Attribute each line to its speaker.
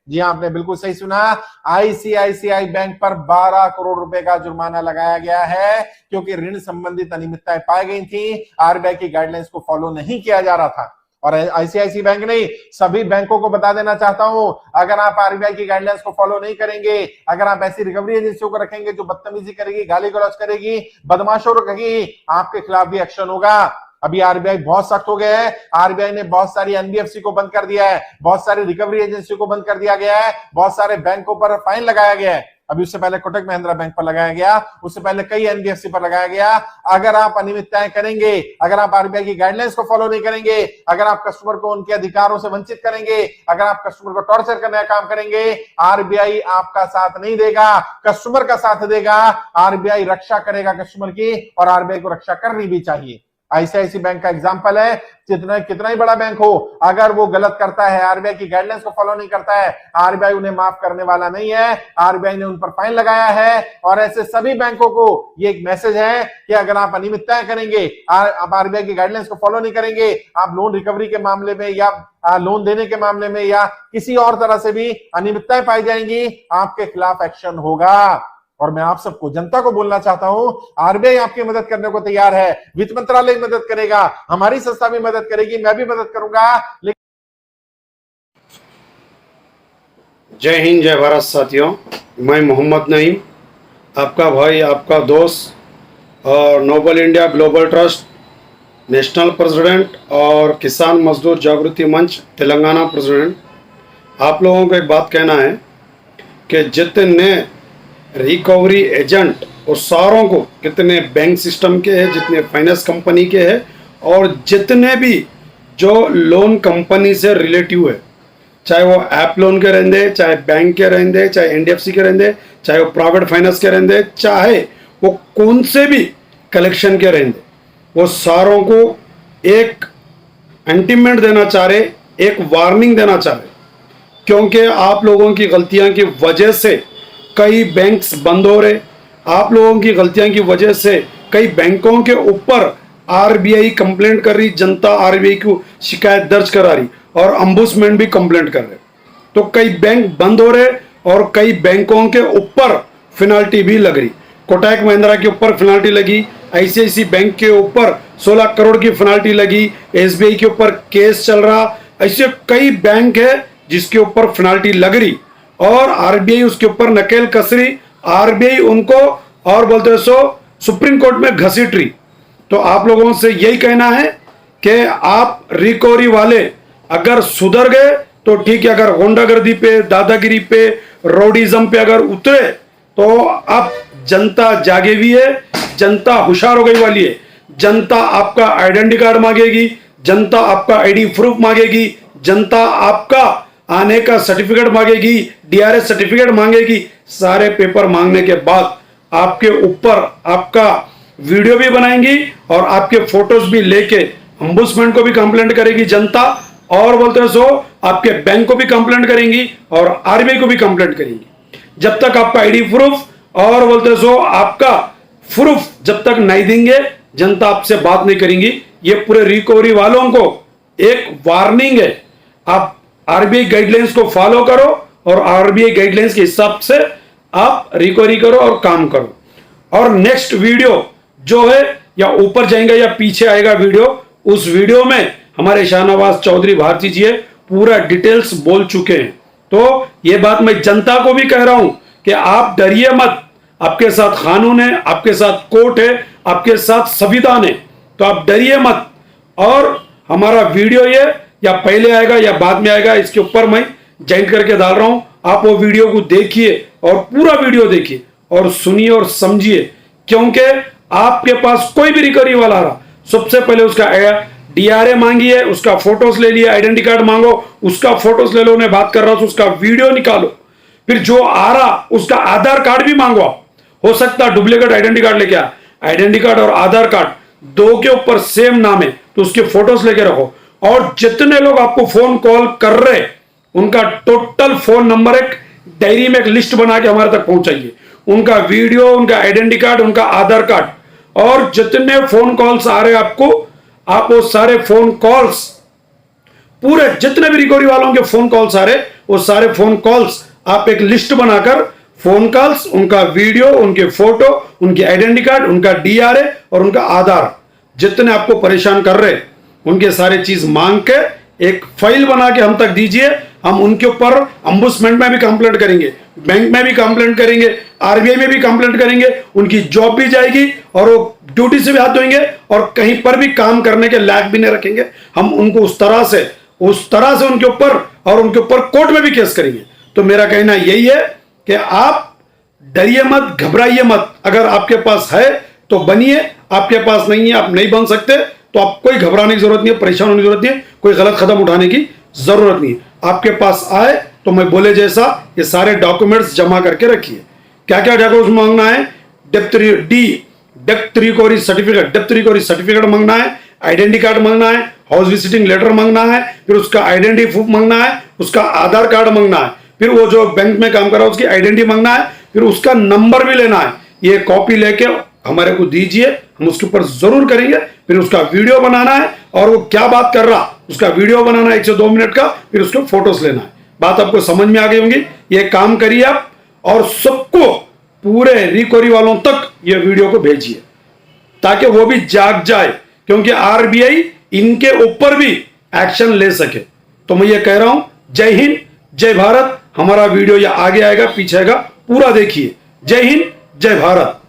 Speaker 1: जी हाँ, आपने बिल्कुल सही सुना। आईसीआईसीआई बैंक पर 12 करोड़ रुपए का जुर्माना लगाया गया है क्योंकि ऋण संबंधित अनियमितताएं पाई गई थी, आरबीआई की गाइडलाइंस को फॉलो नहीं किया जा रहा था। और आईसीआईसी बैंक नहीं, सभी बैंकों को बता देना चाहता हूं, अगर आप आरबीआई की गाइडलाइंस को फॉलो नहीं करेंगे, अगर आप ऐसी रिकवरी एजेंसियों को रखेंगे जो बदतमीजी करेगी, गाली गलौज करेगी, बदमाशों रखेगी, आपके खिलाफ भी एक्शन होगा। अभी आरबीआई बहुत सख्त हो गया है। आरबीआई ने बहुत सारी एनबीएफसी को बंद कर दिया है, बहुत सारी रिकवरी एजेंसी को बंद कर दिया गया है, बहुत सारे बैंकों पर फाइन लगाया गया है। अभी उससे पहले कोटक महिंद्रा बैंक पर लगाया गया, उससे पहले कई एनबीएफसी पर लगाया गया। अगर आप अनियमितताएं करेंगे, अगर आप आरबीआई की गाइडलाइंस को फॉलो नहीं करेंगे, अगर आप कस्टमर को उनके अधिकारों से वंचित करेंगे, अगर आप कस्टमर को टॉर्चर करने का काम करेंगे, आरबीआई आपका साथ नहीं देगा, कस्टमर का साथ देगा। आरबीआई रक्षा करेगा कस्टमर की, और आरबीआई को रक्षा करनी भी चाहिए। आईसीआईसी बैंक का एग्जांपल है, कितना ही बड़ा बैंक हो, अगर वो गलत करता है, आरबीआई की गाइडलाइंस को फॉलो नहीं करता है, आरबीआई उन्हें माफ करने वाला नहीं है। आरबीआई ने उन पर फाइन लगाया है। और ऐसे सभी बैंकों को ये एक मैसेज है कि अगर आप अनियमितताएं करेंगे, आप आरबीआई की गाइडलाइंस को फॉलो नहीं करेंगे, आप लोन रिकवरी के मामले में या लोन देने के मामले में या किसी और तरह से भी अनियमितताएं पाई जाएंगी, आपके खिलाफ एक्शन होगा। और मैं आप सबको, जनता को बोलना चाहता हूं, आरबीआई आपकी मदद करने को तैयार है, वित्त मंत्रालय मदद करेगा, हमारी संस्था भी मदद करेगी, मैं भी मदद करूंगा।
Speaker 2: जय हिंद, जय भारत साथियों। मैं मोहम्मद नईम, आपका भाई, आपका दोस्त और noble India global trust national president और किसान मजदूर जागृति मंच तेलंगाना प्रेसिडेंट। आप लोगों को एक बात कहना है कि जितने रिकवरी एजेंट और सारों को, कितने बैंक सिस्टम के हैं, जितने फाइनेंस कंपनी के हैं और जितने भी जो लोन कंपनी से रिलेटिव है, चाहे वो ऐप लोन के रहंदे, चाहे बैंक के रहंदे, चाहे एनडीएफसी के रहंदे, चाहे वो प्राइवेट फाइनेंस के रहंदे, चाहे वो कौन से भी कलेक्शन के रहंदे, वो सारों को एक इंटीमेट देना चाह रहे, एक वार्निंग देना चाह रहे, क्योंकि आप लोगों की गलतियां की वजह से कई बैंक्स बंद हो रहे, आप लोगों की गलतियां की वजह से कई बैंकों के ऊपर आरबीआई कंप्लेंट कर रही, जनता आरबीआई को शिकायत दर्ज करा रही और अंबुड्समैन भी कंप्लेंट कर रहे। तो कई बैंक बंद हो रहे और कई बैंकों के ऊपर पेनल्टी भी लग रही। कोटक महिंद्रा के ऊपर पेनल्टी लगी, आईसीआईसी बैंक के ऊपर 16 करोड़ की पेनल्टी लगी, एसबीआई के ऊपर केस चल रहा। ऐसे कई बैंक है जिसके ऊपर पेनल्टी लग रही और आरबीआई उसके ऊपर नकेल कस रही, आरबीआई उनको और बोलते सो सुप्रीम कोर्ट में घसीट रही। तो आप लोगों से यही कहना है कि आप रिकवरी वाले अगर सुधर गए तो ठीक है, अगर गुंडागर्दी पे, दादागिरी पे, रोडिज्म पे अगर उतरे तो अब जनता जागे हुई है, जनता होशियार हो गई वाली है। जनता आपका आइडेंटिटी कार्ड मांगेगी, जनता आपका आईडी प्रूफ मांगेगी, जनता आपका आने का सर्टिफिकेट मांगेगी, डीआरएस सर्टिफिकेट मांगेगी। सारे पेपर मांगने के बाद आपके ऊपर आपका वीडियो भी बनाएंगी और आपके फोटोज भी लेके अंबुड्समैन को भी कंप्लेंट करेगी जनता, और बोलते सो आपके बैंक को भी कंप्लेंट करेंगी और आरबीआई को भी कंप्लेंट करेंगी। जब तक आपका आईडी प्रूफ और बोलते सो आपका प्रूफ जब तक नहीं देंगे, जनता आपसे बात नहीं करेंगी। ये पूरे रिकवरी वालों को एक वार्निंग है। आप आरबीआई गाइडलाइंस को फॉलो करो और आरबीआई गाइडलाइंस के हिसाब से आप रिकवरी करो और काम करो। और नेक्स्ट वीडियो जो है या ऊपर जाएगा या पीछे आएगा वीडियो, उस वीडियो में हमारे शाहनवाज चौधरी भारती जी पूरा डिटेल्स बोल चुके हैं। तो ये बात मैं जनता को भी कह रहा हूं कि आप डरिए मत, आपके साथ कानून है, आपके साथ कोर्ट है, आपके साथ संविधान है, तो आप डरिए मत। और हमारा वीडियो ये या पहले आएगा या बाद में आएगा, इसके ऊपर मैं जॉइन करके डाल रहा हूं। आप वो वीडियो को देखिए और पूरा वीडियो देखिए और सुनिए और समझिए, क्योंकि आपके पास कोई भी रिकवरी वाला आ रहा, सबसे पहले उसका डीआरए मांगिए, उसका फोटोज ले लिए, आइडेंटिटी कार्ड मांगो, उसका फोटोज ले लो, उन्हें बात कर रहा हूं उसका वीडियो निकालो, फिर जो आ रहा उसका आधार कार्ड भी मांगो। हो सकता है डुप्लीकेट आइडेंटिटी कार्ड लेके आ, आइडेंटिटी कार्ड और आधार कार्ड दो के ऊपर सेम नाम है तो उसके फोटोज लेके रखो। और जितने लोग आपको फोन कॉल कर रहे उनका टोटल फोन नंबर एक डायरी में एक लिस्ट बना के हमारे तक पहुंचाइए, उनका वीडियो, उनका आइडेंटिटी कार्ड, उनका आधार कार्ड, और जितने फोन कॉल्स आ रहे हैं आपको, आप वो सारे फोन कॉल्स पूरे जितने भी रिकवरी वालों के फोन कॉल्स आ रहे, वो सारे फोन कॉल्स आप एक लिस्ट बनाकर फोन कॉल्स, उनका वीडियो, उनके फोटो, उनके आइडेंटिटी कार्ड, उनका डीआरए और उनका आधार, जितने आपको परेशान कर रहे उनके सारे चीज मांग के एक फाइल बना के हम तक दीजिए। हम उनके ऊपर अम्बुड्समैन में भी कंप्लेंट करेंगे, बैंक में भी कंप्लेंट करेंगे, आरबीआई में भी कंप्लेंट करेंगे, उनकी जॉब भी जाएगी और वो ड्यूटी से भी हाथ धोएंगे और कहीं पर भी काम करने के लायक भी नहीं रखेंगे। हम उनको उस तरह से उनके ऊपर और उनके ऊपर कोर्ट में भी केस करेंगे। तो मेरा कहना यही है कि आप डरिए मत, घबराइए मत। अगर आपके पास है तो बनिए, आपके पास नहीं है, आप नहीं बन सकते, तो आप कोई घबराने की जरूरत नहीं है, परेशान होने की जरूरत नहीं है, कोई गलत कदम उठाने की जरूरत नहीं है। आपके पास आए तो मैं बोले जैसा ये सारे डॉक्यूमेंट्स जमा करके रखिए। क्या क्या डॉक्यूमेंट्स मांगना है? डेप्थ रिकवरी सर्टिफिकेट मांगना है, आइडेंटिटी कार्ड मांगना है, हाउस विजिटिंग लेटर मांगना है, फिर उसका आइडेंटिटी प्रूफ मांगना है, उसका आधार कार्ड मांगना है, फिर वो जो बैंक में काम कर रहा है उसकी आइडेंटिटी मांगना है, फिर उसका नंबर भी लेना है। ये कॉपी लेके हमारे को दीजिए, हम उसके ऊपर जरूर करेंगे। फिर उसका वीडियो बनाना है और वो क्या बात कर रहा उसका वीडियो बनाना है 1 से 2 मिनट का, फिर उसके फोटोज लेना है। बात आपको समझ में आ गई होंगी। ये काम करिए आप और सबको, पूरे रिकवरी वालों तक ये वीडियो को भेजिए ताकि वो भी जाग जाए, क्योंकि आरबीआई इनके ऊपर भी एक्शन ले सके। तो मैं ये कह रहा हूं, जय हिंद, जय भारत। हमारा वीडियो ये आगे आएगा, पीछे आएगा, पूरा देखिए। जय हिंद, जय भारत।